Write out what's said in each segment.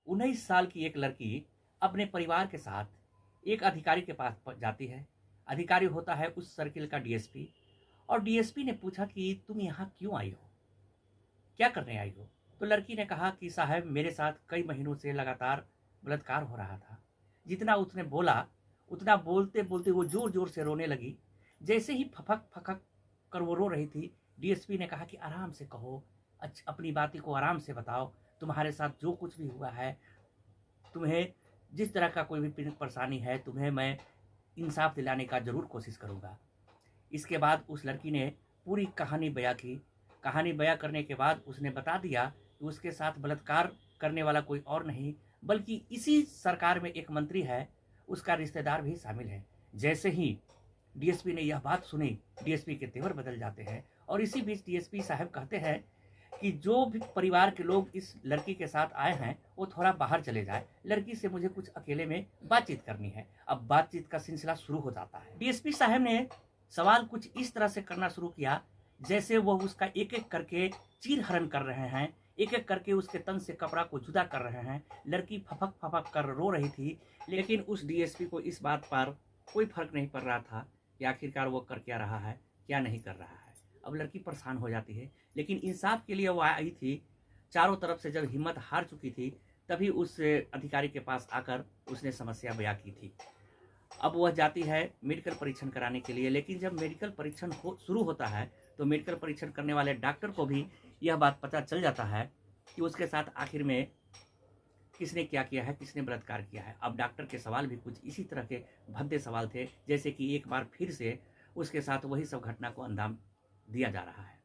19 साल की एक लड़की अपने परिवार के साथ एक अधिकारी के पास जाती है। अधिकारी होता है उस सर्किल का डीएसपी। और डीएसपी ने पूछा कि तुम यहाँ क्यों आई हो, क्या करने आई हो? तो लड़की ने कहा कि साहब, मेरे साथ कई महीनों से लगातार बलात्कार हो रहा था। जितना उसने बोला उतना बोलते बोलते वो जोर जोर से रोने लगी। जैसे ही फपक फकक कर वो रो रही थी, डीएसपी ने कहा कि आराम से कहो, अपनी बातें को आराम से बताओ। तुम्हारे साथ जो कुछ भी हुआ है, तुम्हें जिस तरह का कोई भी परेशानी है, तुम्हें मैं इंसाफ दिलाने का जरूर कोशिश करूँगा। इसके बाद उस लड़की ने पूरी कहानी बयां की। कहानी बयां करने के बाद उसने बता दिया कि उसके साथ बलात्कार करने वाला कोई और नहीं बल्कि इसी सरकार में एक मंत्री है, उसका रिश्तेदार भी शामिल है। जैसे ही डीएसपी ने यह बात सुनी, डीएसपी के तेवर बदल जाते हैं। और इसी बीच डीएसपी साहब कहते हैं कि जो भी परिवार के लोग इस लड़की के साथ आए हैं वो थोड़ा बाहर चले जाए, लड़की से मुझे कुछ अकेले में बातचीत करनी है। अब बातचीत का सिलसिला शुरू हो जाता है। डीएसपी साहब ने सवाल कुछ इस तरह से करना शुरू किया जैसे वो उसका एक एक करके चीर हरण कर रहे हैं, एक एक करके उसके तन से कपड़ा को जुदा कर रहे हैं। लड़की फपक फपक कर रो रही थी, लेकिन उस डीएसपी को इस बात पर कोई फर्क नहीं पड़ रहा था कि आखिरकार वो कर क्या रहा है, क्या नहीं कर रहा है। अब लड़की परेशान हो जाती है, लेकिन इंसाफ के लिए वो आई थी। चारों तरफ से जब हिम्मत हार चुकी थी, तभी उस अधिकारी के पास आकर उसने समस्या बयां की थी। अब वह जाती है मेडिकल परीक्षण कराने के लिए, लेकिन जब मेडिकल परीक्षण शुरू होता है तो मेडिकल परीक्षण करने वाले डॉक्टर को भी यह बात पता चल जाता है कि उसके साथ आखिर में किसने क्या किया है, किसने बलात्कार किया है। अब डॉक्टर के सवाल भी कुछ इसी तरह के भद्दे सवाल थे, जैसे कि एक बार फिर से उसके साथ वही सब घटना को अंजाम दिया जा रहा है।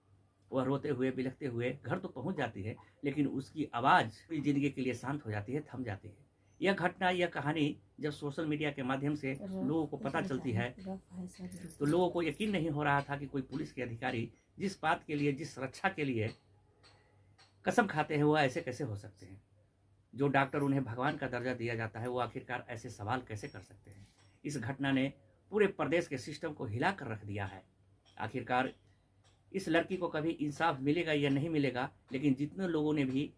वह रोते हुए बिलखते हुए घर तो पहुंच जाती है, लेकिन उसकी आवाज़ पूरी जिंदगी के लिए शांत हो जाती है, थम जाती है। यह घटना, यह कहानी जब सोशल मीडिया के माध्यम से लोगों को पता चलती है तो लोगों को यकीन नहीं हो रहा था कि कोई पुलिस के अधिकारी जिस बात के लिए, जिस रक्षा के लिए कसम खाते हैं, वो ऐसे कैसे हो सकते हैं। जो डॉक्टर उन्हें भगवान का दर्जा दिया जाता है, वो आखिरकार ऐसे सवाल कैसे कर सकते हैं। इस घटना ने पूरे प्रदेश के सिस्टम को हिला कर रख दिया है। आखिरकार इस लड़की को कभी इंसाफ मिलेगा या नहीं मिलेगा, लेकिन जितने लोगों ने भी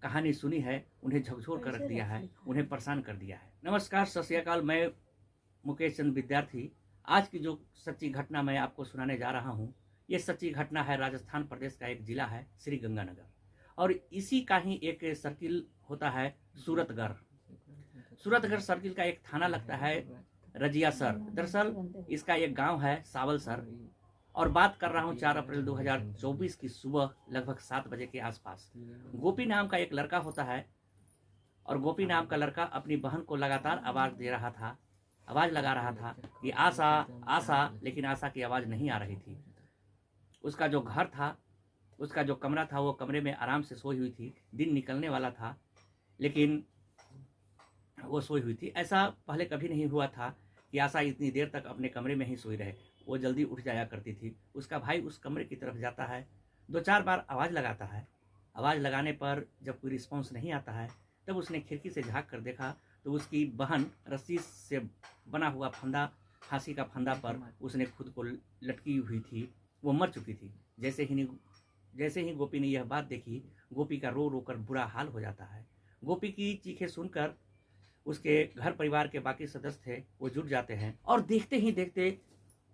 कहानी सुनी है उन्हें झकझोर कर रख दिया है, उन्हें परेशान कर दिया है। नमस्कार, सत श्री अकाल, मैं मुकेश चंद विद्यार्थी। आज की जो सच्ची घटना मैं आपको सुनाने जा रहा हूँ, ये सच्ची घटना है राजस्थान प्रदेश का एक जिला है श्री गंगानगर, और इसी का ही एक सर्किल होता है सूरतगढ़। सूरतगढ़ सर्किल का एक थाना लगता है रजियासर। दरअसल इसका एक गांव है सावलसर, और बात कर रहा हूँ 4 अप्रैल 2024 की सुबह लगभग 7 बजे के आसपास। गोपी नाम का एक लड़का होता है, और गोपी नाम का लड़का अपनी बहन को लगातार आवाज़ लगा रहा था कि आशा आशा, लेकिन आशा की आवाज़ नहीं आ रही थी। उसका जो घर था, उसका जो कमरा था, वो कमरे में आराम से सोई हुई थी। दिन निकलने वाला था, लेकिन वो सोई हुई थी। ऐसा पहले कभी नहीं हुआ था कि आशा इतनी देर तक अपने कमरे में ही सोई रहे। वो जल्दी उठ जाया करती थी। उसका भाई उस कमरे की तरफ जाता है, 2-4 बार आवाज़ लगाता है। आवाज़ लगाने पर जब कोई रिस्पॉन्स नहीं आता है, तब उसने खिड़की से झाँक कर देखा तो उसकी बहन रस्सी से बना हुआ फंदा, फांसी का फंदा पर उसने खुद को लटकी हुई थी, वो मर चुकी थी। जैसे ही गोपी ने यह बात देखी, गोपी का रो रो कर बुरा हाल हो जाता है। गोपी की चीखें सुनकर उसके घर परिवार के बाकी सदस्य थे, वो जुट जाते हैं, और देखते ही देखते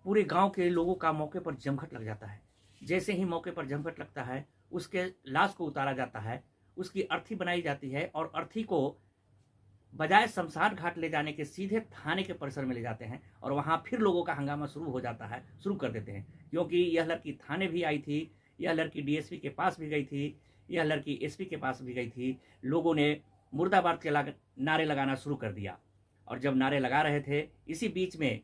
पूरे गांव के लोगों का मौके पर जमघट लग जाता है। जैसे ही मौके पर जमघट लगता है, उसके लाश को उतारा जाता है, उसकी अर्थी बनाई जाती है, और अर्थी को बजाय शमशान घाट ले जाने के सीधे थाने के परिसर में ले जाते हैं, और वहां फिर लोगों का हंगामा शुरू कर देते हैं। क्योंकि यह लड़की थाने भी आई थी, यह लड़की डीएसपी के पास भी गई थी, यह लड़की एसपी के पास भी गई थी। लोगों ने मुर्दाबाद के नारे लगाना शुरू कर दिया, और जब नारे लगा रहे थे, इसी बीच में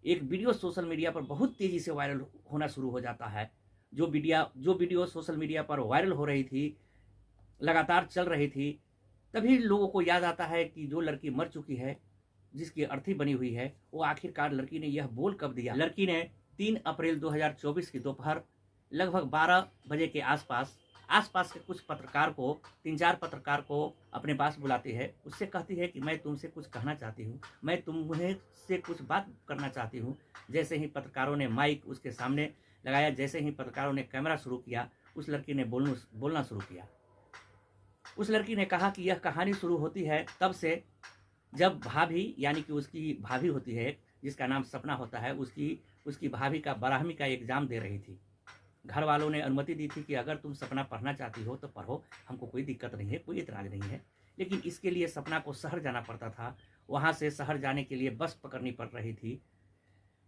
एक वीडियो सोशल मीडिया पर बहुत तेजी से वायरल होना शुरू हो जाता है। जो वीडियो सोशल मीडिया पर वायरल हो रही थी, लगातार चल रही थी, तभी लोगों को याद आता है कि जो लड़की मर चुकी है, जिसकी अर्थी बनी हुई है, वो आखिरकार लड़की ने यह बोल कब दिया। लड़की ने 3 अप्रैल 2024 की दोपहर लगभग 12 बजे के आसपास के कुछ पत्रकार को, 3-4 पत्रकार को अपने पास बुलाती है। उससे कहती है कि मैं तुमसे कुछ कहना चाहती हूँ, मैं तुम्हें से कुछ बात करना चाहती हूँ। जैसे ही पत्रकारों ने माइक उसके सामने लगाया, जैसे ही पत्रकारों ने कैमरा शुरू किया, उस लड़की ने बोलना शुरू किया। उस लड़की ने कहा कि यह कहानी शुरू होती है तब से जब भाभी, यानी कि उसकी भाभी होती है जिसका नाम सपना होता है, उसकी उसकी भाभी का 12वीं का एग्ज़ाम दे रही थी। घर वालों ने अनुमति दी थी कि अगर तुम सपना पढ़ना चाहती हो तो पढ़ो, हमको कोई दिक्कत नहीं है, कोई एतराज़ नहीं है। लेकिन इसके लिए सपना को शहर जाना पड़ता था। वहाँ से शहर जाने के लिए बस पकड़नी पड़ रही थी।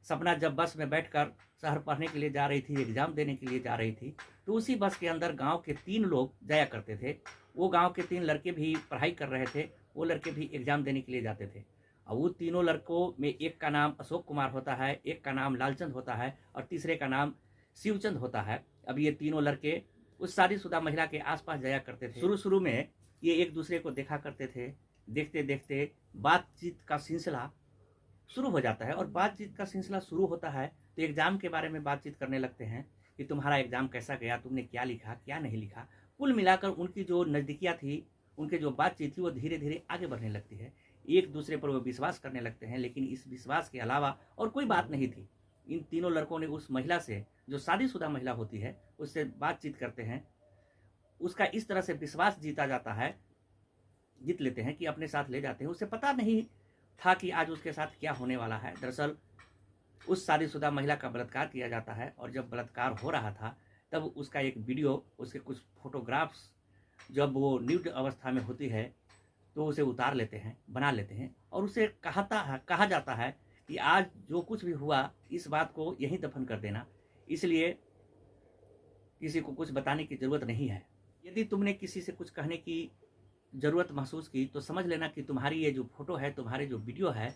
सपना जब बस में बैठकर शहर पढ़ने के लिए जा रही थी, एग्ज़ाम देने के लिए जा रही थी, तो उसी बस के अंदर गाँव के 3 लोग जाया करते थे। वो गाँव के 3 लड़के भी पढ़ाई कर रहे थे, वो लड़के भी एग्ज़ाम देने के लिए जाते थे। और वो तीनों लड़कों में एक का नाम अशोक कुमार होता है, एक का नाम लालचंद होता है और तीसरे का नाम शिवचंद होता है। अब ये तीनों लड़के उस शादीशुदा महिला के आस-पास जाया करते थे। शुरू-शुरू में ये एक-दूसरे को देखा करते थे। देखते-देखते बातचीत का सिलसिला शुरू हो जाता है और बातचीत का सिलसिला शुरू होता है तो एग्ज़ाम के बारे में बातचीत करने लगते हैं कि तुम्हारा एग्ज़ाम कैसा गया, तुमने क्या लिखा, क्या नहीं लिखा। कुल मिलाकर उनकी जो नज़दीकियाँ थी, उनकी जो बातचीत थी, वो धीरे-धीरे आगे बढ़ने लगती है। एक-दूसरे पर वो विश्वास करने लगते हैं, लेकिन इस विश्वास के अलावा और कोई बात नहीं थी। इन तीनों लड़कों ने उस महिला से, जो शादीशुदा महिला होती है, उससे बातचीत करते हैं। उसका इस तरह से विश्वास जीता जाता है, जीत लेते हैं कि अपने साथ ले जाते हैं। उसे पता नहीं था कि आज उसके साथ क्या होने वाला है। दरअसल उस शादीशुदा महिला का बलात्कार किया जाता है और जब बलात्कार हो रहा था तब उसका एक वीडियो, उसके कुछ फ़ोटोग्राफ्स जब वो न्यूड अवस्था में होती है तो उसे उतार लेते हैं, बना लेते हैं और उसे कहा जाता है कि आज जो कुछ भी हुआ इस बात को यहीं दफ़न कर देना, इसलिए किसी को कुछ बताने की ज़रूरत नहीं है। यदि तुमने किसी से कुछ कहने की ज़रूरत महसूस की तो समझ लेना कि तुम्हारी ये जो फ़ोटो है, तुम्हारे जो वीडियो है,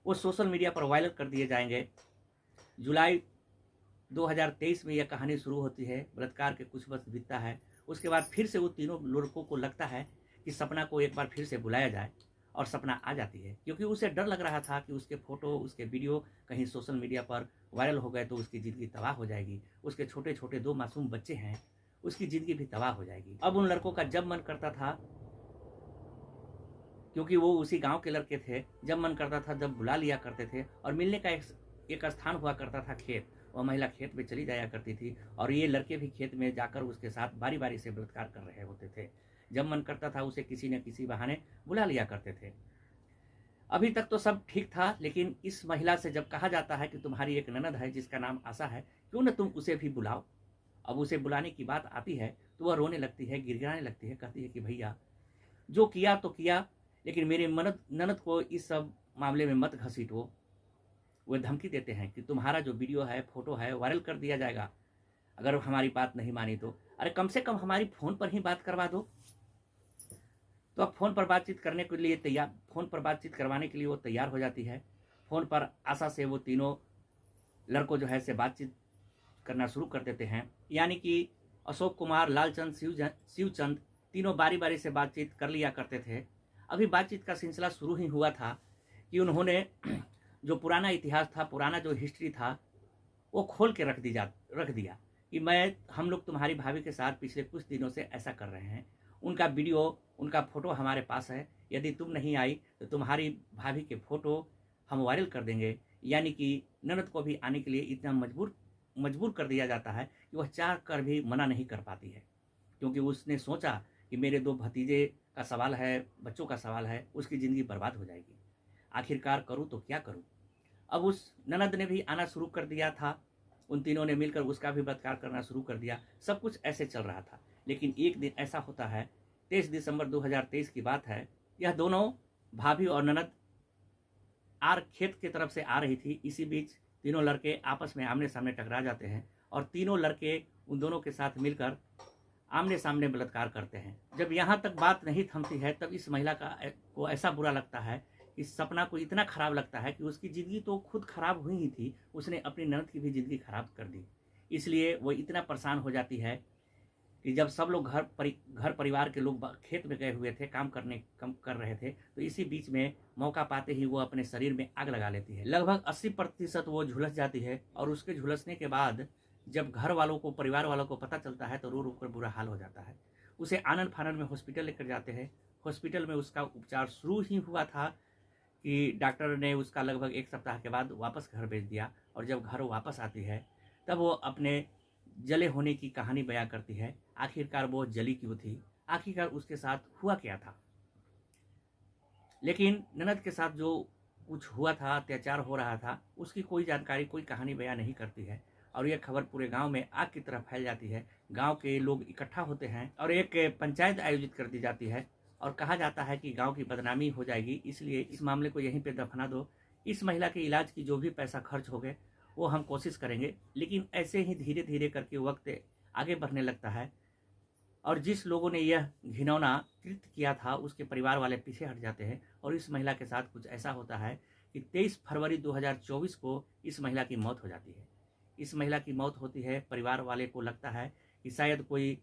वो सोशल मीडिया पर वायरल कर दिए जाएँगे। जुलाई 2023 में यह कहानी शुरू होती है, बलात्कार के कुछ वक़्त बीतता है। उसके बाद फिर से वो तीनों लड़कों को लगता है कि सपना को एक बार फिर से बुलाया जाए और सपना आ जाती है, क्योंकि उसे डर लग रहा था कि उसके फ़ोटो, उसके वीडियो कहीं सोशल मीडिया पर वायरल हो गए तो उसकी ज़िंदगी तबाह हो जाएगी। उसके छोटे-छोटे 2 मासूम बच्चे हैं, उसकी ज़िंदगी भी तबाह हो जाएगी। अब उन लड़कों का जब मन करता था, क्योंकि वो उसी गाँव के लड़के थे, जब मन करता था जब बुला लिया करते थे और मिलने का एक स्थान हुआ करता था खेत। वह महिला खेत में चली जाया करती थी और ये लड़के भी खेत में जाकर उसके साथ बारी-बारी से बलात्कार कर रहे होते थे। जब मन करता था उसे किसी न किसी बहाने बुला लिया करते थे। अभी तक तो सब ठीक था, लेकिन इस महिला से जब कहा जाता है कि तुम्हारी एक ननद है जिसका नाम आशा है, क्यों न तुम उसे भी बुलाओ। अब उसे बुलाने की बात आती है तो वह रोने लगती है, गिड़गिड़ाने लगती है, कहती है कि भैया जो किया तो किया, लेकिन मेरे ननद को इस सब मामले में मत घसीटो। वो धमकी देते हैं कि तुम्हारा जो वीडियो है, फ़ोटो है, वायरल कर दिया जाएगा, अगर हमारी बात नहीं मानी तो। अरे कम से कम हमारी फ़ोन पर ही बात करवा दो। तो अब फ़ोन पर बातचीत करने के लिए तैयार, फ़ोन पर बातचीत करवाने के लिए वो तैयार हो जाती है। फ़ोन पर आशा से वो तीनों लड़कों जो है से बातचीत करना शुरू कर देते हैं। यानी कि अशोक कुमार, लालचंद, शिवचंद तीनों बारी-बारी से बातचीत कर लिया करते थे। अभी बातचीत का सिलसिला शुरू ही हुआ था कि उन्होंने जो पुराना इतिहास था, पुराना जो हिस्ट्री था, वो खोल के रख दिया कि हम लोग तुम्हारी भाभी के साथ पिछले कुछ दिनों से ऐसा कर रहे हैं। उनका वीडियो, उनका फ़ोटो हमारे पास है। यदि तुम नहीं आई तो तुम्हारी भाभी के फ़ोटो हम वायरल कर देंगे। यानी कि ननद को भी आने के लिए इतना मजबूर कर दिया जाता है कि वह चाह कर भी मना नहीं कर पाती है, क्योंकि उसने सोचा कि मेरे 2 भतीजे का सवाल है, बच्चों का सवाल है, उसकी ज़िंदगी बर्बाद हो जाएगी। आखिरकार करूँ तो क्या करूँ? अब उस ननद ने भी आना शुरू कर दिया था। उन तीनों ने मिलकर उसका भी बलात्कार करना शुरू कर दिया। सब कुछ ऐसे चल रहा था। लेकिन एक दिन ऐसा होता है, 23 दिसंबर 2023 की बात है। यह दोनों भाभी और ननद खेत की तरफ से आ रही थी। इसी बीच तीनों लड़के आपस में आमने-सामने टकरा जाते हैं और तीनों लड़के उन दोनों के साथ मिलकर आमने-सामने बलात्कार करते हैं। जब यहाँ तक बात नहीं थमती है, तब इस महिला को ऐसा बुरा लगता है, इस सपना को इतना खराब लगता है कि उसकी ज़िंदगी तो खुद खराब हुई ही थी, उसने अपनी ननद की भी ज़िंदगी खराब कर दी। इसलिए वो इतना परेशान हो जाती है कि जब सब लोग घर परिवार के लोग खेत में गए हुए थे, काम कर रहे थे, तो इसी बीच में मौका पाते ही वो अपने शरीर में आग लगा लेती है। लगभग 80% वो झुलस जाती है और उसके झुलसने के बाद जब घर वालों को, परिवार वालों को पता चलता है तो रो-रो कर बुरा हाल हो जाता है। उसे आनन-फानन में हॉस्पिटल लेकर जाते हैं। हॉस्पिटल में उसका उपचार शुरू ही हुआ था कि डॉक्टर ने उसका लगभग 1 सप्ताह के बाद वापस घर भेज दिया और जब घर वापस आती है तब वो अपने जले होने की कहानी बयां करती है। आखिरकार वो जली क्यों थी? आखिरकार उसके साथ हुआ क्या था। लेकिन ननद के साथ जो कुछ हुआ था, अत्याचार हो रहा था, उसकी कोई जानकारी, कोई कहानी बयां नहीं करती है और यह खबर पूरे गांव में आग की तरह फैल जाती है। गांव के लोग इकट्ठा होते हैं और एक पंचायत आयोजित कर दी जाती है और कहा जाता है कि गांव की बदनामी हो जाएगी, इसलिए इस मामले को यहीं पे दफना दो। इस महिला के इलाज की जो भी पैसा खर्च हो गए वो हम कोशिश करेंगे। लेकिन ऐसे ही धीरे धीरे करके वक्त आगे बढ़ने लगता है और जिस लोगों ने यह घिनौना कृत्य किया था उसके परिवार वाले पीछे हट जाते हैं और इस महिला के साथ कुछ ऐसा होता है कि 23 फरवरी 2024 को इस महिला की मौत हो जाती है। इस महिला की मौत होती है, परिवार वाले को लगता है कि शायद कोई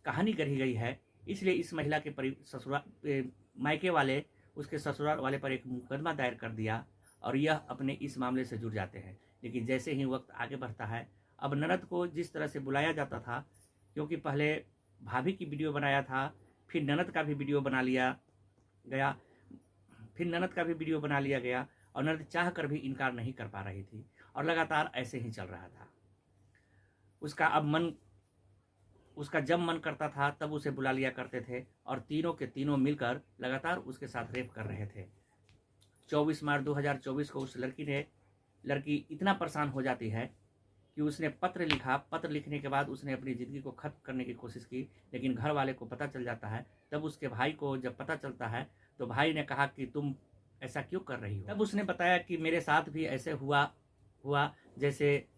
कहानी गढ़ी गई है, इसलिए इस महिला के ससुराल मायके वाले उसके ससुराल वाले पर एक मुकदमा दायर कर दिया और यह अपने इस मामले से जुड़ जाते हैं। लेकिन जैसे ही वक्त आगे बढ़ता है, अब ननद को जिस तरह से बुलाया जाता था, क्योंकि पहले भाभी की वीडियो बनाया था, फिर ननद का भी वीडियो बना लिया गया, और ननद चाह कर भी इनकार नहीं कर पा रही थी और लगातार ऐसे ही चल रहा था। उसका जब मन करता था तब उसे बुला लिया करते थे और तीनों के तीनों मिलकर लगातार उसके साथ रेप कर रहे थे। 24 मार्च 2024 को उस लड़की इतना परेशान हो जाती है कि उसने पत्र लिखा। पत्र लिखने के बाद उसने अपनी ज़िंदगी को खत्म करने की कोशिश की, लेकिन घर वाले को पता चल जाता है। तब उसके भाई को जब पता चलता है तो भाई ने कहा कि तुम ऐसा क्यों कर रही हो। तब उसने बताया कि मेरे साथ भी ऐसे हुआ जैसे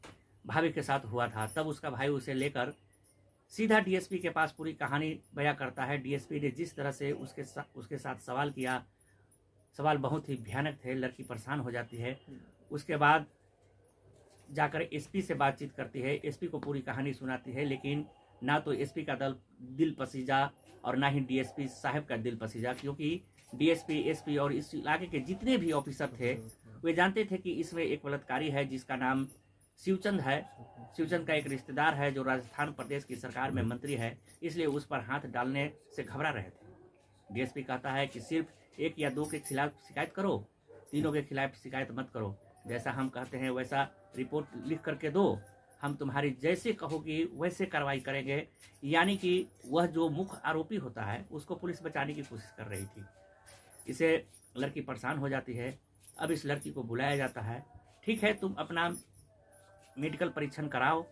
भाभी के साथ हुआ था। तब उसका भाई उसे लेकर सीधा डीएसपी के पास पूरी कहानी बयां करता है। डीएसपी ने जिस तरह से उसके साथ सवाल किया, सवाल बहुत ही भयानक थे। लड़की परेशान हो जाती है। उसके बाद जाकर एसपी से बातचीत करती है, एसपी को पूरी कहानी सुनाती है, लेकिन ना तो एसपी का दिल पसीजा और ना ही डीएसपी साहब का दिल पसीजा, क्योंकि डीएसपी, एसपी और इस इलाके के जितने भी ऑफिसर थे वे जानते थे कि इसमें एक बलात्कारी है जिसका नाम शिवचंद है। शिवचंद का एक रिश्तेदार है जो राजस्थान प्रदेश की सरकार में मंत्री है, इसलिए उस पर हाथ डालने से घबरा रहे थे। डीएसपी कहता है कि सिर्फ 1 या 2 के खिलाफ शिकायत करो, तीनों के खिलाफ शिकायत मत करो। जैसा हम कहते हैं वैसा रिपोर्ट लिख करके दो, हम तुम्हारी जैसे कहोगी वैसे कार्रवाई करेंगे। यानी कि वह जो मुख्य आरोपी होता है उसको पुलिस बचाने की कोशिश कर रही थी। इसे लड़की परेशान हो जाती है। अब इस लड़की को बुलाया जाता है, ठीक है तुम अपना मेडिकल परीक्षण कराओ,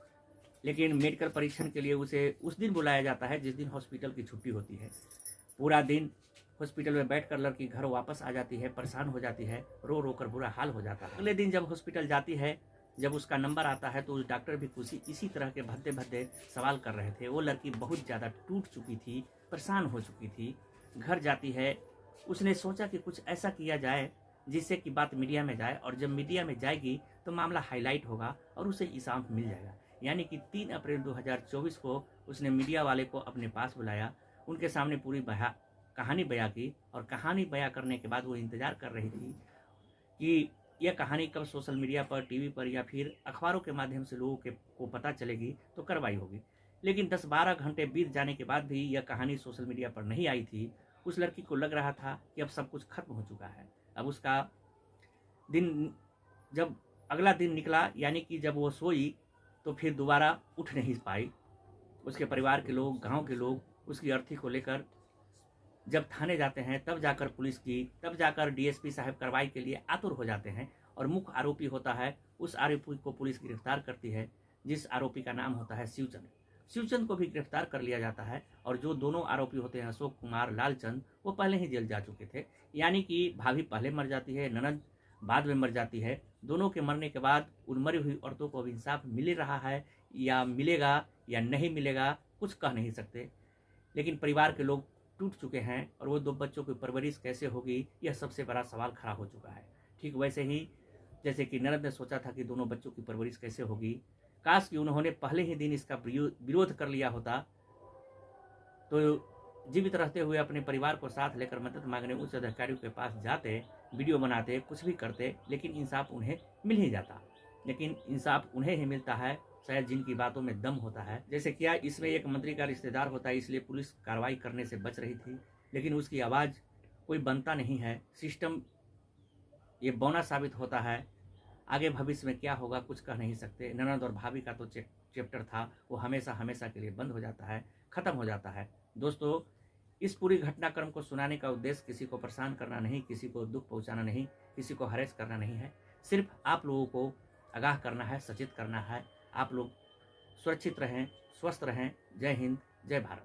लेकिन मेडिकल परीक्षण के लिए उसे उस दिन बुलाया जाता है जिस दिन हॉस्पिटल की छुट्टी होती है। पूरा दिन हॉस्पिटल में बैठकर लड़की घर वापस आ जाती है, परेशान हो जाती है, रो रो कर बुरा हाल हो जाता है। अगले दिन जब हॉस्पिटल जाती है, जब उसका नंबर आता है तो उस डॉक्टर भी इसी तरह के भद्दे भद्दे सवाल कर रहे थे। वो लड़की बहुत ज़्यादा टूट चुकी थी, परेशान हो चुकी थी। घर जाती है, उसने सोचा कि कुछ ऐसा किया जाए जिससे कि बात मीडिया में जाए, और जब मीडिया में जाएगी तो मामला हाईलाइट होगा और उसे इंसाफ मिल जाएगा। यानी कि 3 अप्रैल 2024 को उसने मीडिया वाले को अपने पास बुलाया, उनके सामने पूरी कहानी बयां की, और कहानी बयां करने के बाद वो इंतज़ार कर रही थी कि यह कहानी कब सोशल मीडिया पर, टीवी पर या फिर अखबारों के माध्यम से लोगों को पता चलेगी तो कार्रवाई होगी। लेकिन 10-12 घंटे बीत जाने के बाद भी यह कहानी सोशल मीडिया पर नहीं आई थी। उस लड़की को लग रहा था कि अब सब कुछ खत्म हो चुका है। अब उसका दिन, जब अगला दिन निकला, यानी कि जब वो सोई तो फिर दोबारा उठ नहीं पाई। उसके परिवार के लोग, गांव के लोग उसकी अर्थी को लेकर जब थाने जाते हैं, तब जाकर डीएसपी साहब कार्रवाई के लिए आतुर हो जाते हैं और मुख्य आरोपी होता है, उस आरोपी को पुलिस गिरफ्तार करती है, जिस आरोपी का नाम होता है शिवचंद। शिवचंद को भी गिरफ्तार कर लिया जाता है, और जो दोनों आरोपी होते हैं अशोक कुमार, लालचंद, वो पहले ही जेल जा चुके थे। यानी कि भाभी पहले मर जाती है, ननद बाद में मर जाती है। दोनों के मरने के बाद उन मरी हुई औरतों को अब इंसाफ मिल रहा है या मिलेगा या नहीं मिलेगा, कुछ कह नहीं सकते। लेकिन परिवार के लोग टूट चुके हैं और वो 2 बच्चों की परवरिश कैसे होगी, यह सबसे बड़ा सवाल खड़ा हो चुका है। ठीक वैसे ही जैसे कि ननद ने सोचा था कि दोनों बच्चों की परवरिश कैसे होगी, काश कि उन्होंने पहले ही दिन इसका विरोध कर लिया होता तो जीवित रहते हुए अपने परिवार को साथ लेकर मदद मांगने उच्च अधिकारियों के पास जाते, वीडियो बनाते, कुछ भी करते, लेकिन इंसाफ उन्हें मिल ही जाता। लेकिन इंसाफ उन्हें ही मिलता है शायद जिनकी बातों में दम होता है। जैसे क्या इसमें एक मंत्री का रिश्तेदार होता है, इसलिए पुलिस कार्रवाई करने से बच रही थी, लेकिन उसकी आवाज़ कोई बनता नहीं है। सिस्टम ये बौना साबित होता है। आगे भविष्य में क्या होगा कुछ कह नहीं सकते। ननद और भाभी का तो चैप्टर था, वो हमेशा हमेशा के लिए बंद हो जाता है, ख़त्म हो जाता है। दोस्तों, इस पूरी घटनाक्रम को सुनाने का उद्देश्य किसी को परेशान करना नहीं, किसी को दुख पहुंचाना नहीं, किसी को हरेस करना नहीं है। सिर्फ आप लोगों को आगाह करना है, सचेत करना है। आप लोग सुरक्षित रहें, स्वस्थ रहें। जय हिंद, जय भारत।